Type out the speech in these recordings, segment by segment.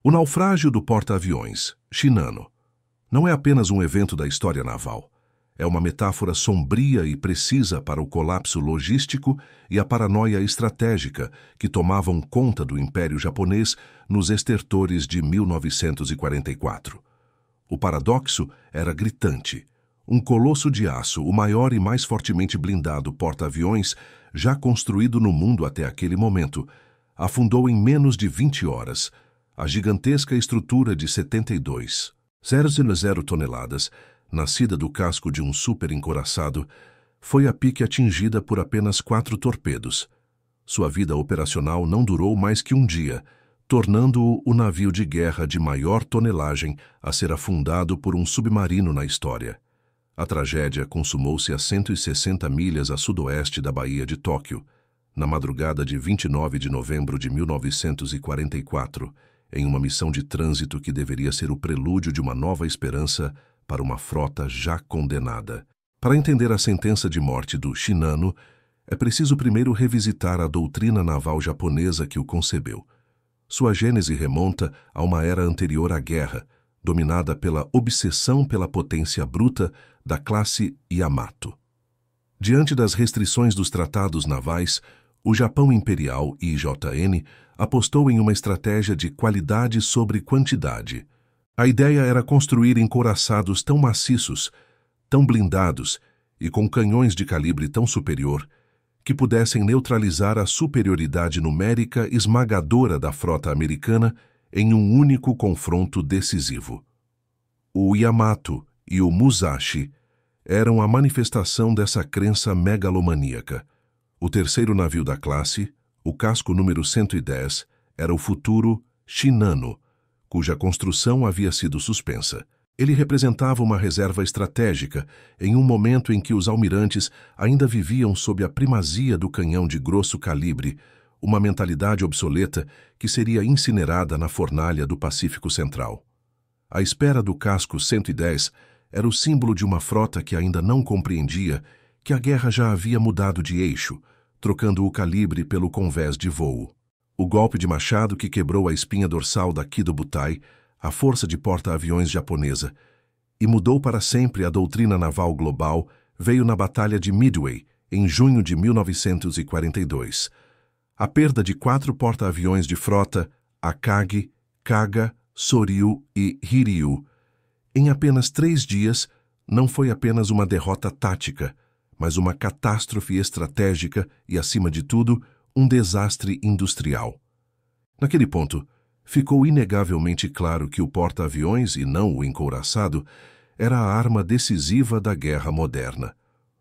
O naufrágio do porta-aviões, Shinano, não é apenas um evento da história naval. É uma metáfora sombria e precisa para o colapso logístico e a paranoia estratégica que tomavam conta do Império Japonês nos estertores de 1944. O paradoxo era gritante. Um colosso de aço, o maior e mais fortemente blindado porta-aviões já construído no mundo até aquele momento, afundou em menos de 20 horas. A gigantesca estrutura de 72,0 toneladas, nascida do casco de um super encouraçado, foi a pique atingida por apenas 4 torpedos. Sua vida operacional não durou mais que um dia, tornando-o o navio de guerra de maior tonelagem a ser afundado por um submarino na história. A tragédia consumou-se a 160 milhas a sudoeste da Baía de Tóquio, na madrugada de 29 de novembro de 1944, em uma missão de trânsito que deveria ser o prelúdio de uma nova esperança para uma frota já condenada. Para entender a sentença de morte do Shinano, é preciso primeiro revisitar a doutrina naval japonesa que o concebeu. Sua gênese remonta a uma era anterior à guerra, dominada pela obsessão pela potência bruta da classe Yamato. Diante das restrições dos tratados navais, o Japão Imperial, IJN, apostou em uma estratégia de qualidade sobre quantidade. A ideia era construir encouraçados tão maciços, tão blindados e com canhões de calibre tão superior que pudessem neutralizar a superioridade numérica esmagadora da frota americana em um único confronto decisivo. O Yamato e o Musashi eram a manifestação dessa crença megalomaníaca. O terceiro navio da classe, o casco número 110, era o futuro Shinano, cuja construção havia sido suspensa. Ele representava uma reserva estratégica em um momento em que os almirantes ainda viviam sob a primazia do canhão de grosso calibre, uma mentalidade obsoleta que seria incinerada na fornalha do Pacífico Central. A espera do casco 110 era o símbolo de uma frota que ainda não compreendia que a guerra já havia mudado de eixo, trocando o calibre pelo convés de voo. O golpe de machado que quebrou a espinha dorsal da Kido Butai, a força de porta-aviões japonesa, e mudou para sempre a doutrina naval global, veio na Batalha de Midway, em junho de 1942. A perda de 4 porta-aviões de frota, Akagi, Kaga, Soryu e Hiryu, em apenas 3 dias, não foi apenas uma derrota tática, mas uma catástrofe estratégica e, acima de tudo, um desastre industrial. Naquele ponto, ficou inegavelmente claro que o porta-aviões, e não o encouraçado, era a arma decisiva da guerra moderna.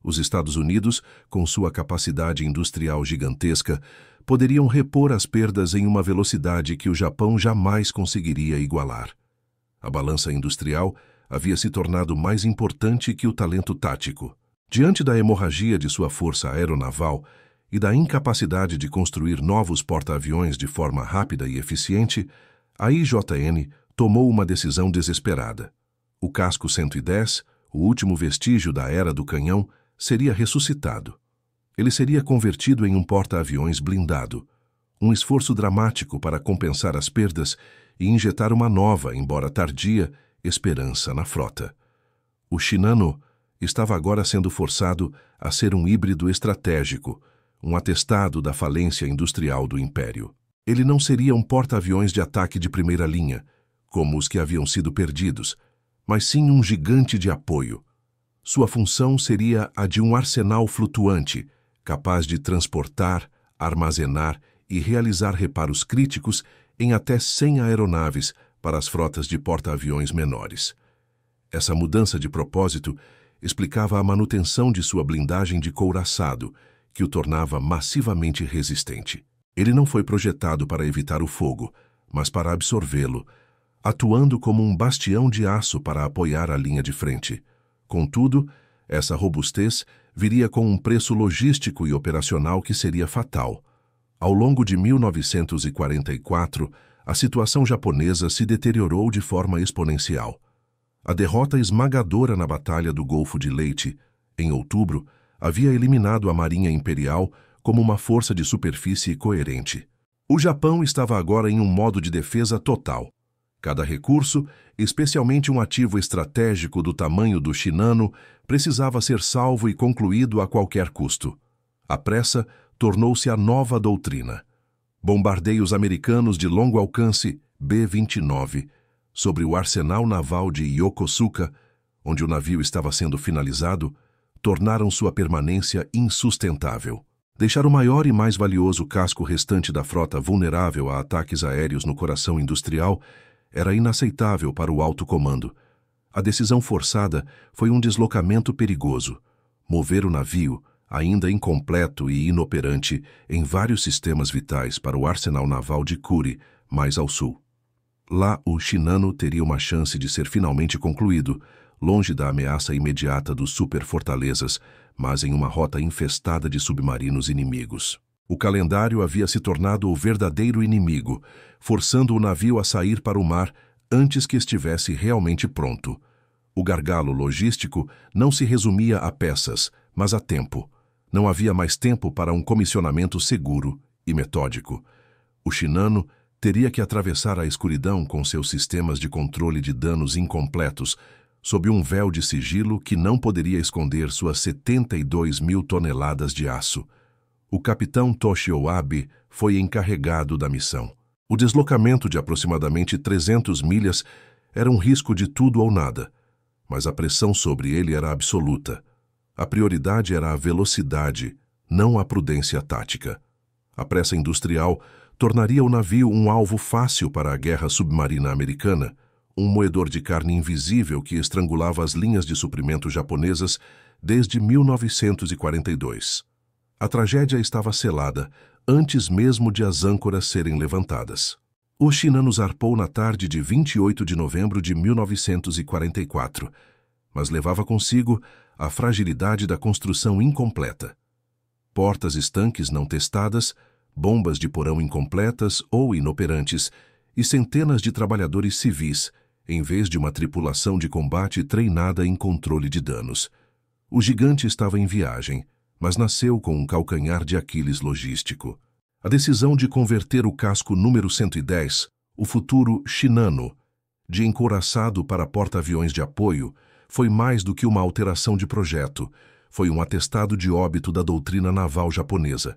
Os Estados Unidos, com sua capacidade industrial gigantesca, poderiam repor as perdas em uma velocidade que o Japão jamais conseguiria igualar. A balança industrial havia se tornado mais importante que o talento tático. Diante da hemorragia de sua força aeronaval e da incapacidade de construir novos porta-aviões de forma rápida e eficiente, a IJN tomou uma decisão desesperada. O casco 110, o último vestígio da era do canhão, seria ressuscitado. Ele seria convertido em um porta-aviões blindado, um esforço dramático para compensar as perdas e injetar uma nova, embora tardia, esperança na frota. O Shinano estava agora sendo forçado a ser um híbrido estratégico, um atestado da falência industrial do Império. Ele não seria um porta-aviões de ataque de primeira linha, como os que haviam sido perdidos, mas sim um gigante de apoio. Sua função seria a de um arsenal flutuante, capaz de transportar, armazenar e realizar reparos críticos em até 100 aeronaves para as frotas de porta-aviões menores. Essa mudança de propósito explicava a manutenção de sua blindagem de couraçado, que o tornava massivamente resistente. Ele não foi projetado para evitar o fogo, mas para absorvê-lo, atuando como um bastião de aço para apoiar a linha de frente. Contudo, essa robustez viria com um preço logístico e operacional que seria fatal. Ao longo de 1944, a situação japonesa se deteriorou de forma exponencial. A derrota esmagadora na Batalha do Golfo de Leyte, em outubro, havia eliminado a Marinha Imperial como uma força de superfície coerente. O Japão estava agora em um modo de defesa total. Cada recurso, especialmente um ativo estratégico do tamanho do Shinano, precisava ser salvo e concluído a qualquer custo. A pressa tornou-se a nova doutrina. Bombardeios americanos de longo alcance, B-29, sobre o arsenal naval de Yokosuka, onde o navio estava sendo finalizado, tornaram sua permanência insustentável. Deixar o maior e mais valioso casco restante da frota vulnerável a ataques aéreos no coração industrial era inaceitável para o alto comando. A decisão forçada foi um deslocamento perigoso. Mover o navio, ainda incompleto e inoperante, em vários sistemas vitais para o arsenal naval de Kure, mais ao sul. Lá, o Shinano teria uma chance de ser finalmente concluído, longe da ameaça imediata dos superfortalezas, mas em uma rota infestada de submarinos inimigos. O calendário havia se tornado o verdadeiro inimigo, forçando o navio a sair para o mar antes que estivesse realmente pronto. O gargalo logístico não se resumia a peças, mas a tempo. Não havia mais tempo para um comissionamento seguro e metódico. O Shinano teria que atravessar a escuridão com seus sistemas de controle de danos incompletos, sob um véu de sigilo que não poderia esconder suas 72 mil toneladas de aço. O capitão Toshio Abe foi encarregado da missão. O deslocamento de aproximadamente 300 milhas era um risco de tudo ou nada, mas a pressão sobre ele era absoluta. A prioridade era a velocidade, não a prudência tática. A pressa industrial tornaria o navio um alvo fácil para a guerra submarina americana, um moedor de carne invisível que estrangulava as linhas de suprimento japonesas desde 1942. A tragédia estava selada, antes mesmo de as âncoras serem levantadas. O Shinano zarpou na tarde de 28 de novembro de 1944, mas levava consigo a fragilidade da construção incompleta. Portas estanques não testadas, bombas de porão incompletas ou inoperantes e centenas de trabalhadores civis, em vez de uma tripulação de combate treinada em controle de danos. O gigante estava em viagem, mas nasceu com um calcanhar de Aquiles logístico. A decisão de converter o casco número 110, o futuro Shinano, de encouraçado para porta-aviões de apoio, foi mais do que uma alteração de projeto, foi um atestado de óbito da doutrina naval japonesa.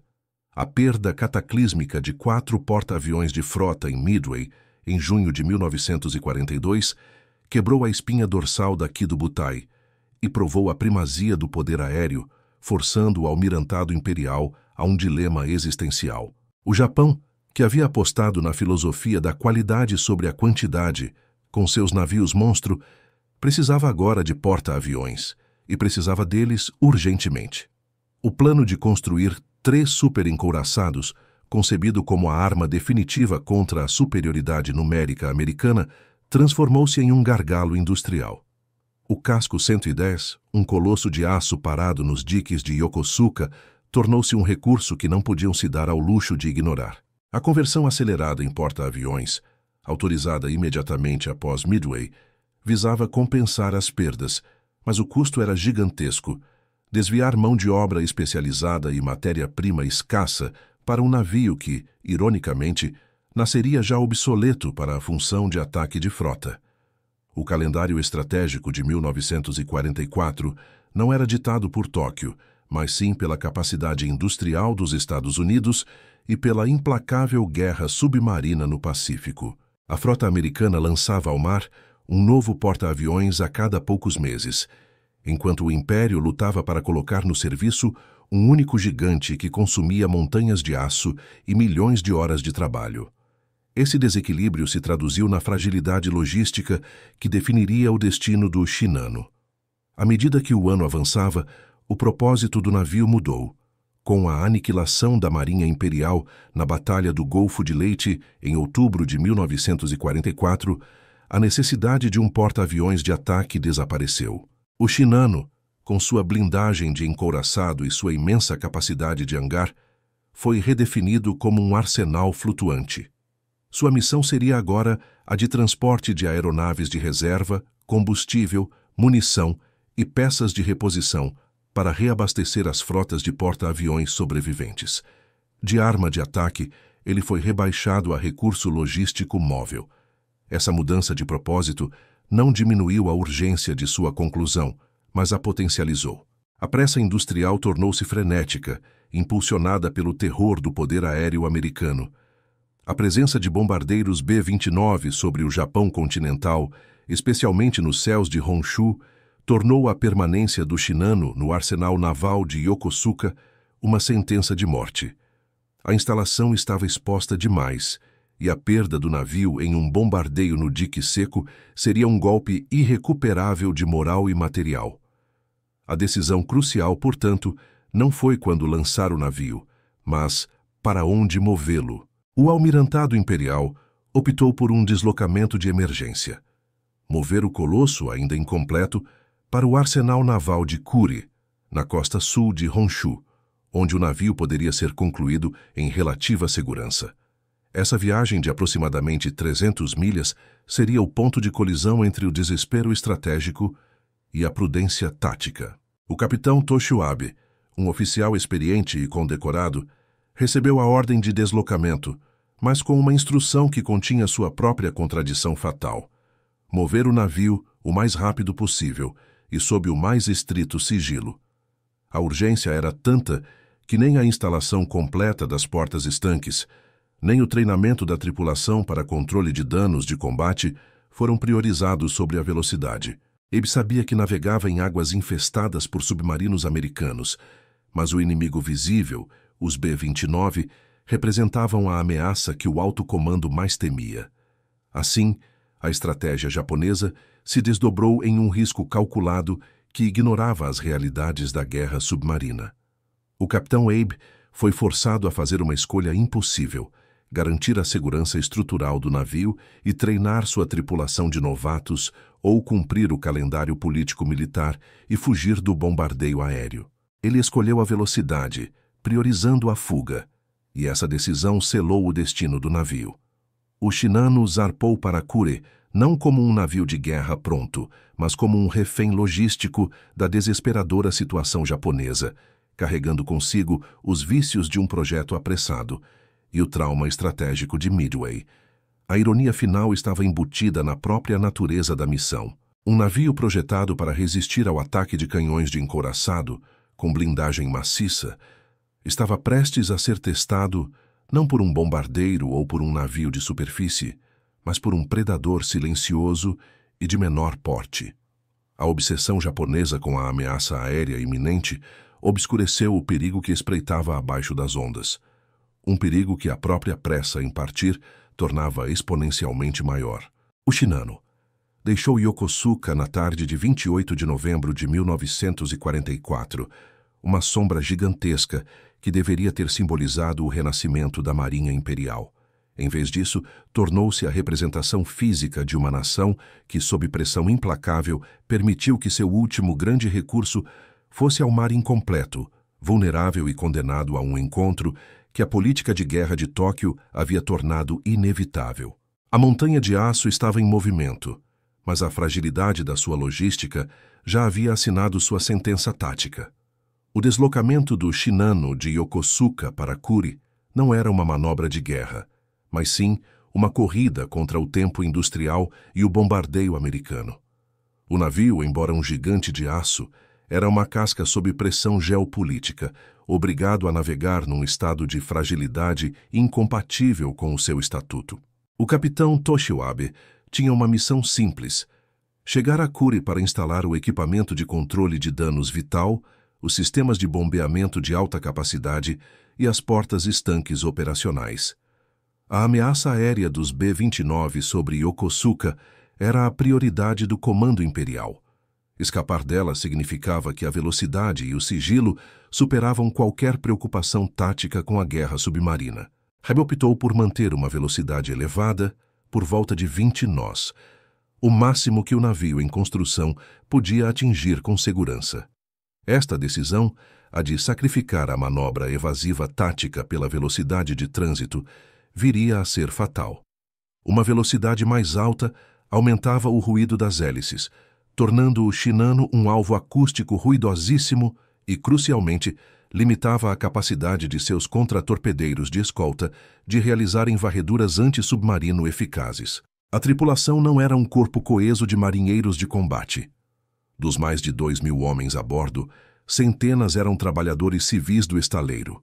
A perda cataclísmica de 4 porta-aviões de frota em Midway, em junho de 1942, quebrou a espinha dorsal da Kido Butai e provou a primazia do poder aéreo, forçando o almirantado imperial a um dilema existencial. O Japão, que havia apostado na filosofia da qualidade sobre a quantidade, com seus navios monstro, precisava agora de porta-aviões, e precisava deles urgentemente. O plano de construir 3 superencouraçados, concebido como a arma definitiva contra a superioridade numérica americana, transformou-se em um gargalo industrial. O casco 110, um colosso de aço parado nos diques de Yokosuka, tornou-se um recurso que não podiam se dar ao luxo de ignorar. A conversão acelerada em porta-aviões, autorizada imediatamente após Midway, visava compensar as perdas, mas o custo era gigantesco. Desviar mão de obra especializada e matéria-prima escassa para um navio que, ironicamente, nasceria já obsoleto para a função de ataque de frota. O calendário estratégico de 1944 não era ditado por Tóquio, mas sim pela capacidade industrial dos Estados Unidos e pela implacável guerra submarina no Pacífico. A frota americana lançava ao mar um novo porta-aviões a cada poucos meses, enquanto o Império lutava para colocar no serviço um único gigante que consumia montanhas de aço e milhões de horas de trabalho. Esse desequilíbrio se traduziu na fragilidade logística que definiria o destino do Shinano. À medida que o ano avançava, o propósito do navio mudou. Com a aniquilação da Marinha Imperial na Batalha do Golfo de Leyte, em outubro de 1944, a necessidade de um porta-aviões de ataque desapareceu. O Shinano, com sua blindagem de encouraçado e sua imensa capacidade de hangar, foi redefinido como um arsenal flutuante. Sua missão seria agora a de transporte de aeronaves de reserva, combustível, munição e peças de reposição para reabastecer as frotas de porta-aviões sobreviventes. De arma de ataque, ele foi rebaixado a recurso logístico móvel. Essa mudança de propósito não diminuiu a urgência de sua conclusão, mas a potencializou. A pressa industrial tornou-se frenética, impulsionada pelo terror do poder aéreo americano. A presença de bombardeiros B-29 sobre o Japão continental, especialmente nos céus de Honshu, tornou a permanência do Shinano no arsenal naval de Yokosuka uma sentença de morte. A instalação estava exposta demais, e a perda do navio em um bombardeio no dique seco seria um golpe irrecuperável de moral e material. A decisão crucial, portanto, não foi quando lançar o navio, mas para onde movê-lo. O almirantado imperial optou por um deslocamento de emergência. Mover o colosso, ainda incompleto, para o arsenal naval de Kure, na costa sul de Honshu, onde o navio poderia ser concluído em relativa segurança. Essa viagem de aproximadamente 300 milhas seria o ponto de colisão entre o desespero estratégico e a prudência tática. O capitão Toshio Abe, um oficial experiente e condecorado, recebeu a ordem de deslocamento, mas com uma instrução que continha sua própria contradição fatal: mover o navio o mais rápido possível e sob o mais estrito sigilo. A urgência era tanta que nem a instalação completa das portas estanques, nem o treinamento da tripulação para controle de danos de combate foram priorizados sobre a velocidade. Abe sabia que navegava em águas infestadas por submarinos americanos, mas o inimigo visível, os B-29, representavam a ameaça que o alto comando mais temia. Assim, a estratégia japonesa se desdobrou em um risco calculado que ignorava as realidades da guerra submarina. O capitão Abe foi forçado a fazer uma escolha impossível: garantir a segurança estrutural do navio e treinar sua tripulação de novatos, ou cumprir o calendário político-militar e fugir do bombardeio aéreo. Ele escolheu a velocidade, priorizando a fuga, e essa decisão selou o destino do navio. O Shinano zarpou para Kure não como um navio de guerra pronto, mas como um refém logístico da desesperadora situação japonesa, carregando consigo os vícios de um projeto apressado e o trauma estratégico de Midway. A ironia final estava embutida na própria natureza da missão. Um navio projetado para resistir ao ataque de canhões de encouraçado, com blindagem maciça, estava prestes a ser testado não por um bombardeiro ou por um navio de superfície, mas por um predador silencioso e de menor porte. A obsessão japonesa com a ameaça aérea iminente obscureceu o perigo que espreitava abaixo das ondas. Um perigo que a própria pressa em partir tornava exponencialmente maior. O Shinano deixou Yokosuka na tarde de 28 de novembro de 1944, uma sombra gigantesca que deveria ter simbolizado o renascimento da Marinha Imperial. Em vez disso, tornou-se a representação física de uma nação que, sob pressão implacável, permitiu que seu último grande recurso fosse ao mar incompleto, vulnerável e condenado a um encontro que a política de guerra de Tóquio havia tornado inevitável. A montanha de aço estava em movimento, mas a fragilidade da sua logística já havia assinado sua sentença tática. O deslocamento do Shinano de Yokosuka para Kure não era uma manobra de guerra, mas sim uma corrida contra o tempo industrial e o bombardeio americano. O navio, embora um gigante de aço, era uma casca sob pressão geopolítica, obrigado a navegar num estado de fragilidade incompatível com o seu estatuto. O capitão Toshio Abe tinha uma missão simples: chegar a Kure para instalar o equipamento de controle de danos vital, os sistemas de bombeamento de alta capacidade e as portas estanques operacionais. A ameaça aérea dos B-29 sobre Yokosuka era a prioridade do comando imperial. Escapar dela significava que a velocidade e o sigilo superavam qualquer preocupação tática com a guerra submarina. Abe optou por manter uma velocidade elevada, por volta de 20 nós, o máximo que o navio em construção podia atingir com segurança. Esta decisão, a de sacrificar a manobra evasiva tática pela velocidade de trânsito, viria a ser fatal. Uma velocidade mais alta aumentava o ruído das hélices, tornando o Shinano um alvo acústico ruidosíssimo e, crucialmente, limitava a capacidade de seus contratorpedeiros de escolta de realizarem varreduras anti-submarino eficazes. A tripulação não era um corpo coeso de marinheiros de combate. Dos mais de 2.000 homens a bordo, centenas eram trabalhadores civis do estaleiro.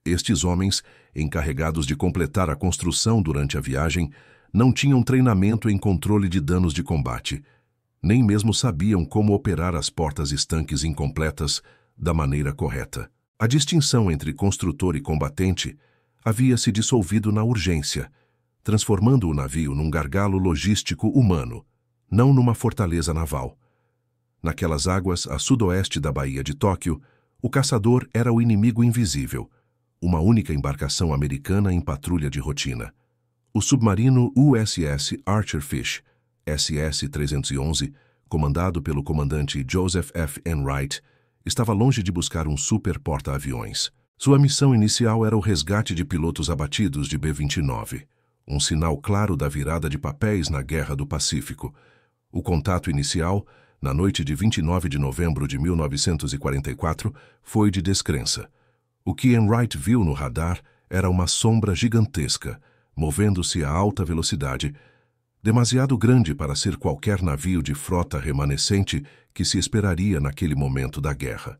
Estes homens, encarregados de completar a construção durante a viagem, não tinham treinamento em controle de danos de combate, nem mesmo sabiam como operar as portas estanques incompletas da maneira correta. A distinção entre construtor e combatente havia se dissolvido na urgência, transformando o navio num gargalo logístico humano, não numa fortaleza naval. Naquelas águas a sudoeste da Baía de Tóquio, o caçador era o inimigo invisível, uma única embarcação americana em patrulha de rotina. O submarino USS Archer Fish, SS-311, comandado pelo comandante Joseph F. Enright, estava longe de buscar um super porta-aviões. Sua missão inicial era o resgate de pilotos abatidos de B-29, um sinal claro da virada de papéis na Guerra do Pacífico. O contato inicial, na noite de 29 de novembro de 1944, foi de descrença. O que Enright viu no radar era uma sombra gigantesca, movendo-se a alta velocidade, demasiado grande para ser qualquer navio de frota remanescente que se esperaria naquele momento da guerra.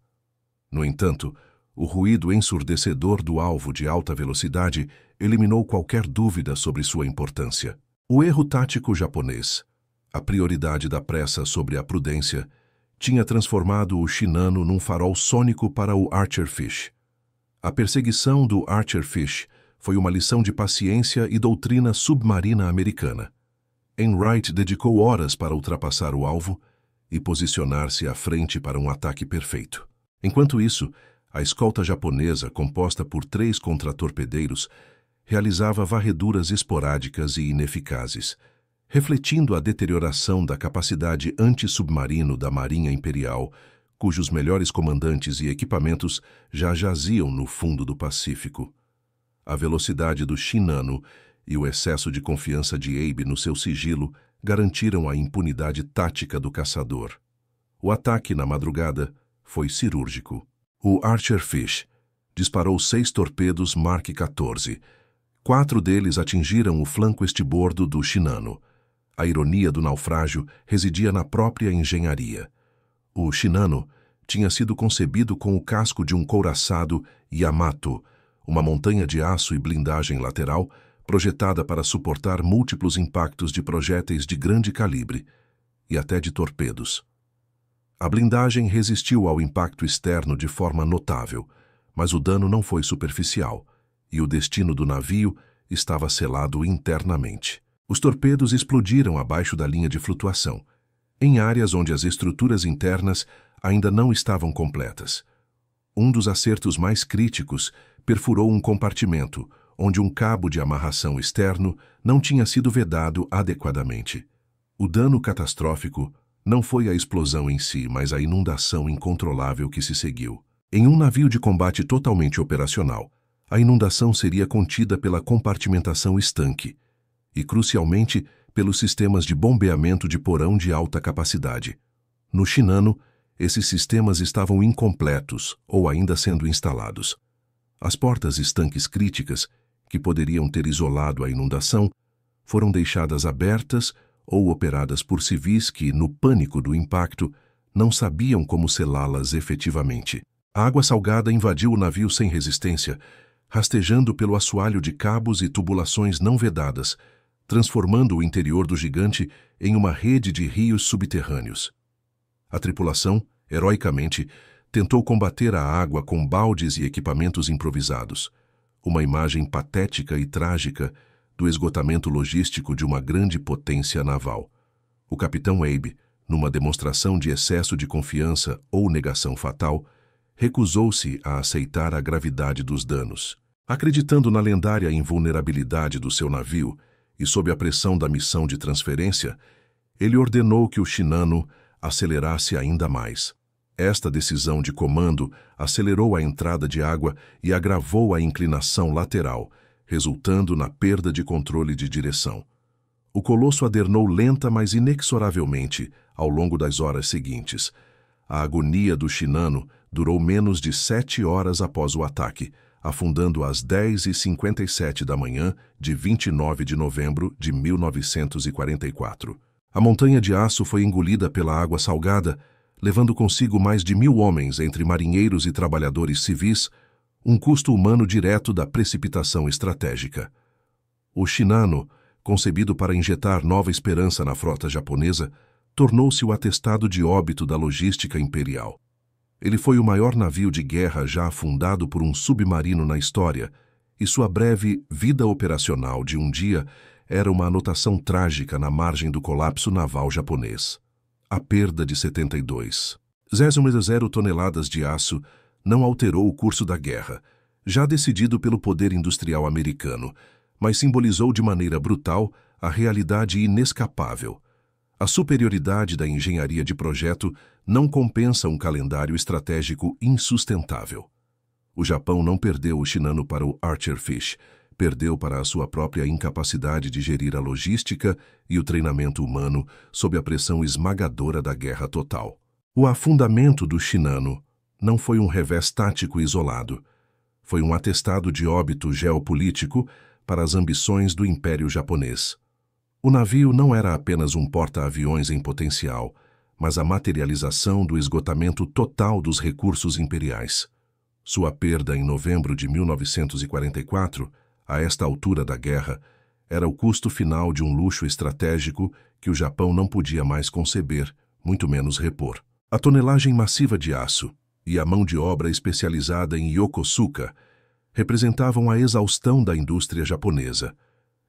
No entanto, o ruído ensurdecedor do alvo de alta velocidade eliminou qualquer dúvida sobre sua importância. O erro tático japonês, a prioridade da pressa sobre a prudência, tinha transformado o Shinano num farol sônico para o Archer Fish. A perseguição do Archer Fish foi uma lição de paciência e doutrina submarina americana. Enright dedicou horas para ultrapassar o alvo e posicionar-se à frente para um ataque perfeito. Enquanto isso, a escolta japonesa, composta por 3 contratorpedeiros, realizava varreduras esporádicas e ineficazes, refletindo a deterioração da capacidade antissubmarino da Marinha Imperial, cujos melhores comandantes e equipamentos já jaziam no fundo do Pacífico. A velocidade do Shinano e o excesso de confiança de Abe no seu sigilo garantiram a impunidade tática do caçador. O ataque na madrugada foi cirúrgico. O Archer Fish disparou 6 torpedos Mark 14. 4 deles atingiram o flanco estibordo do Shinano. A ironia do naufrágio residia na própria engenharia. O Shinano tinha sido concebido com o casco de um couraçado Yamato, uma montanha de aço e blindagem lateral, projetada para suportar múltiplos impactos de projéteis de grande calibre e até de torpedos. A blindagem resistiu ao impacto externo de forma notável, mas o dano não foi superficial, e o destino do navio estava selado internamente. Os torpedos explodiram abaixo da linha de flutuação, em áreas onde as estruturas internas ainda não estavam completas. Um dos acertos mais críticos perfurou um compartimento, onde um cabo de amarração externo não tinha sido vedado adequadamente. O dano catastrófico não foi a explosão em si, mas a inundação incontrolável que se seguiu. Em um navio de combate totalmente operacional, a inundação seria contida pela compartimentação estanque e, crucialmente, pelos sistemas de bombeamento de porão de alta capacidade. No Shinano, esses sistemas estavam incompletos ou ainda sendo instalados. As portas estanques críticas, que poderiam ter isolado a inundação, foram deixadas abertas ou operadas por civis que, no pânico do impacto, não sabiam como selá-las efetivamente. A água salgada invadiu o navio sem resistência, rastejando pelo assoalho de cabos e tubulações não vedadas, transformando o interior do gigante em uma rede de rios subterrâneos. A tripulação, heroicamente, tentou combater a água com baldes e equipamentos improvisados, uma imagem patética e trágica do esgotamento logístico de uma grande potência naval. O capitão Abe, numa demonstração de excesso de confiança ou negação fatal, recusou-se a aceitar a gravidade dos danos. Acreditando na lendária invulnerabilidade do seu navio e sob a pressão da missão de transferência, ele ordenou que o Shinano acelerasse ainda mais. Esta decisão de comando acelerou a entrada de água e agravou a inclinação lateral, resultando na perda de controle de direção. O colosso adernou lenta, mas inexoravelmente, ao longo das horas seguintes. A agonia do Shinano durou menos de 7 horas após o ataque, afundando às 10h57 da manhã de 29 de novembro de 1944. A montanha de aço foi engolida pela água salgada, levando consigo mais de 1.000 homens entre marinheiros e trabalhadores civis, um custo humano direto da precipitação estratégica. O Shinano, concebido para injetar nova esperança na frota japonesa, tornou-se o atestado de óbito da logística imperial. Ele foi o maior navio de guerra já afundado por um submarino na história, e sua breve vida operacional de um dia era uma anotação trágica na margem do colapso naval japonês. A perda de 72,0 toneladas de aço não alterou o curso da guerra, já decidido pelo poder industrial americano, mas simbolizou de maneira brutal a realidade inescapável. A superioridade da engenharia de projeto não compensa um calendário estratégico insustentável. O Japão não perdeu o Shinano para o Archer Fish, perdeu para a sua própria incapacidade de gerir a logística e o treinamento humano sob a pressão esmagadora da guerra total. O afundamento do Shinano não foi um revés tático isolado. Foi um atestado de óbito geopolítico para as ambições do Império Japonês. O navio não era apenas um porta-aviões em potencial, mas a materialização do esgotamento total dos recursos imperiais. Sua perda em novembro de 1944, a esta altura da guerra, era o custo final de um luxo estratégico que o Japão não podia mais conceber, muito menos repor. A tonelagem massiva de aço e a mão de obra especializada em Yokosuka representavam a exaustão da indústria japonesa.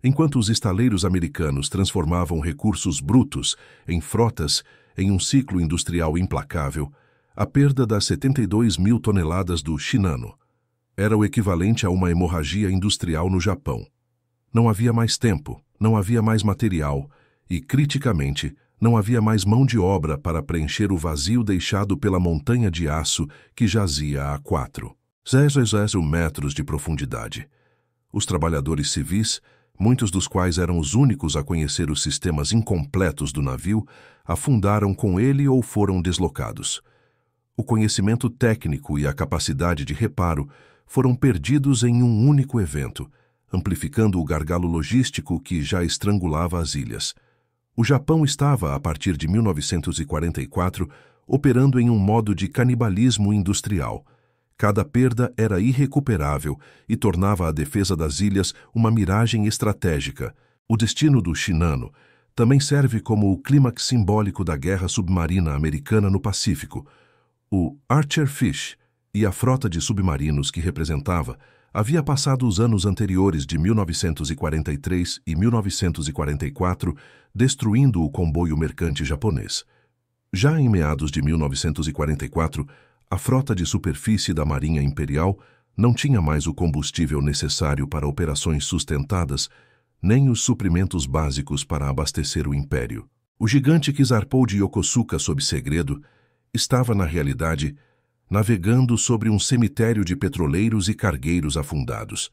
Enquanto os estaleiros americanos transformavam recursos brutos em frotas em um ciclo industrial implacável, a perda das 72.000 toneladas do Shinano era o equivalente a uma hemorragia industrial no Japão. Não havia mais tempo, não havia mais material e, criticamente, não havia mais mão de obra para preencher o vazio deixado pela montanha de aço que jazia a 4,0 metros de profundidade. Os trabalhadores civis, muitos dos quais eram os únicos a conhecer os sistemas incompletos do navio, afundaram com ele ou foram deslocados. O conhecimento técnico e a capacidade de reparo foram perdidos em um único evento, amplificando o gargalo logístico que já estrangulava as ilhas. O Japão estava, a partir de 1944, operando em um modo de canibalismo industrial. Cada perda era irrecuperável e tornava a defesa das ilhas uma miragem estratégica. O destino do Shinano também serve como o clímax simbólico da guerra submarina americana no Pacífico. O Archer Fish e a frota de submarinos que representava havia passado os anos anteriores de 1943 e 1944 destruindo o comboio mercante japonês. Já em meados de 1944, a frota de superfície da Marinha Imperial não tinha mais o combustível necessário para operações sustentadas, nem os suprimentos básicos para abastecer o Império. O gigante que zarpou de Yokosuka sob segredo estava, na realidade, navegando sobre um cemitério de petroleiros e cargueiros afundados.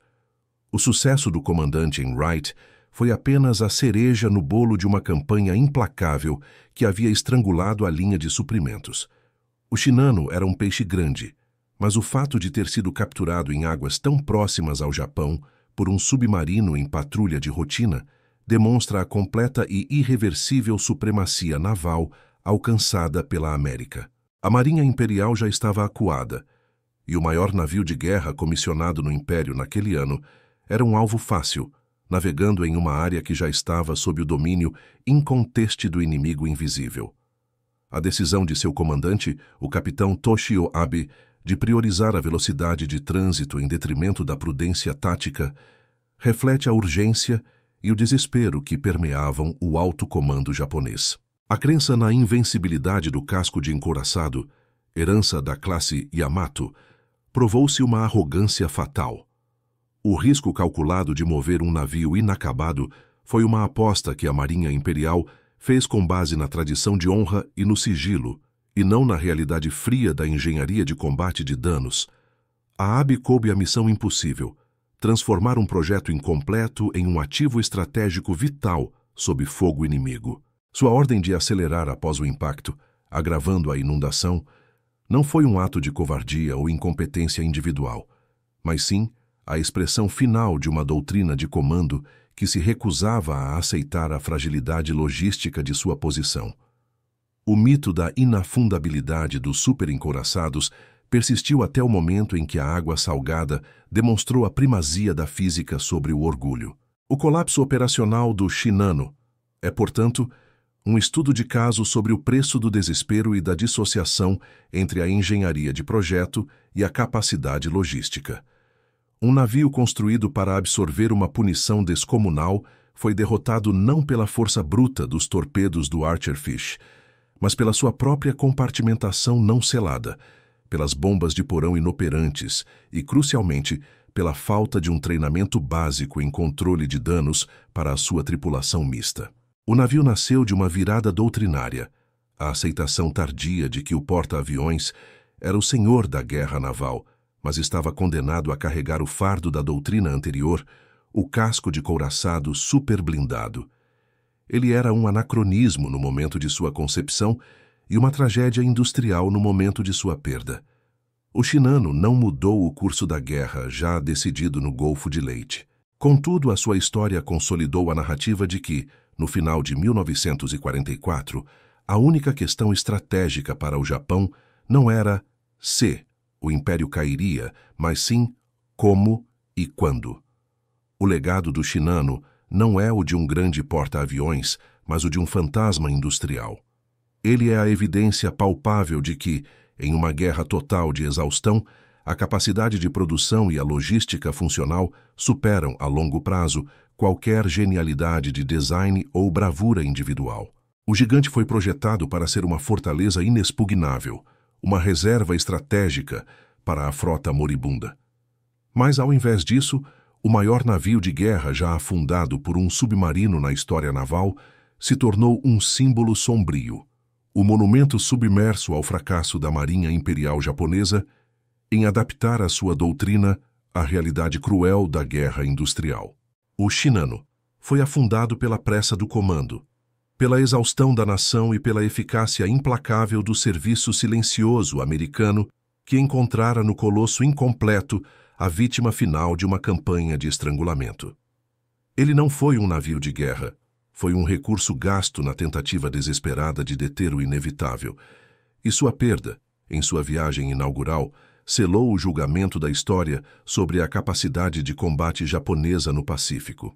O sucesso do comandante em Wright foi apenas a cereja no bolo de uma campanha implacável que havia estrangulado a linha de suprimentos. O Shinano era um peixe grande, mas o fato de ter sido capturado em águas tão próximas ao Japão por um submarino em patrulha de rotina demonstra a completa e irreversível supremacia naval alcançada pela América. A Marinha Imperial já estava acuada, e o maior navio de guerra comissionado no Império naquele ano era um alvo fácil, navegando em uma área que já estava sob o domínio inconteste do inimigo invisível. A decisão de seu comandante, o capitão Toshio Abe, de priorizar a velocidade de trânsito em detrimento da prudência tática, reflete a urgência e o desespero que permeavam o alto comando japonês. A crença na invencibilidade do casco de encouraçado, herança da classe Yamato, provou-se uma arrogância fatal. O risco calculado de mover um navio inacabado foi uma aposta que a Marinha Imperial fez com base na tradição de honra e no sigilo, e não na realidade fria da engenharia de combate de danos. A Abe coube a missão impossível, transformar um projeto incompleto em um ativo estratégico vital sob fogo inimigo. Sua ordem de acelerar após o impacto, agravando a inundação, não foi um ato de covardia ou incompetência individual, mas sim a expressão final de uma doutrina de comando que se recusava a aceitar a fragilidade logística de sua posição. O mito da inafundabilidade dos superencouraçados persistiu até o momento em que a água salgada demonstrou a primazia da física sobre o orgulho. O colapso operacional do Shinano é, portanto, um estudo de caso sobre o preço do desespero e da dissociação entre a engenharia de projeto e a capacidade logística. Um navio construído para absorver uma punição descomunal foi derrotado não pela força bruta dos torpedos do Archerfish, mas pela sua própria compartimentação não selada, pelas bombas de porão inoperantes e, crucialmente, pela falta de um treinamento básico em controle de danos para a sua tripulação mista. O navio nasceu de uma virada doutrinária, a aceitação tardia de que o porta-aviões era o senhor da guerra naval, mas estava condenado a carregar o fardo da doutrina anterior, o casco de couraçado superblindado. Ele era um anacronismo no momento de sua concepção e uma tragédia industrial no momento de sua perda. O Shinano não mudou o curso da guerra, já decidido no Golfo de Leyte. Contudo, a sua história consolidou a narrativa de que, no final de 1944, a única questão estratégica para o Japão não era se o Império cairia, mas sim como e quando. O legado do Shinano não é o de um grande porta-aviões, mas o de um fantasma industrial. Ele é a evidência palpável de que, em uma guerra total de exaustão, a capacidade de produção e a logística funcional superam, a longo prazo, qualquer genialidade de design ou bravura individual. O gigante foi projetado para ser uma fortaleza inexpugnável, uma reserva estratégica para a frota moribunda. Mas, ao invés disso, o maior navio de guerra já afundado por um submarino na história naval se tornou um símbolo sombrio, o monumento submerso ao fracasso da Marinha Imperial Japonesa em adaptar a sua doutrina à realidade cruel da guerra industrial. O Shinano foi afundado pela pressa do comando, pela exaustão da nação e pela eficácia implacável do serviço silencioso americano que encontrara no colosso incompleto a vítima final de uma campanha de estrangulamento. Ele não foi um navio de guerra, foi um recurso gasto na tentativa desesperada de deter o inevitável, e sua perda, em sua viagem inaugural, selou o julgamento da história sobre a capacidade de combate japonesa no Pacífico.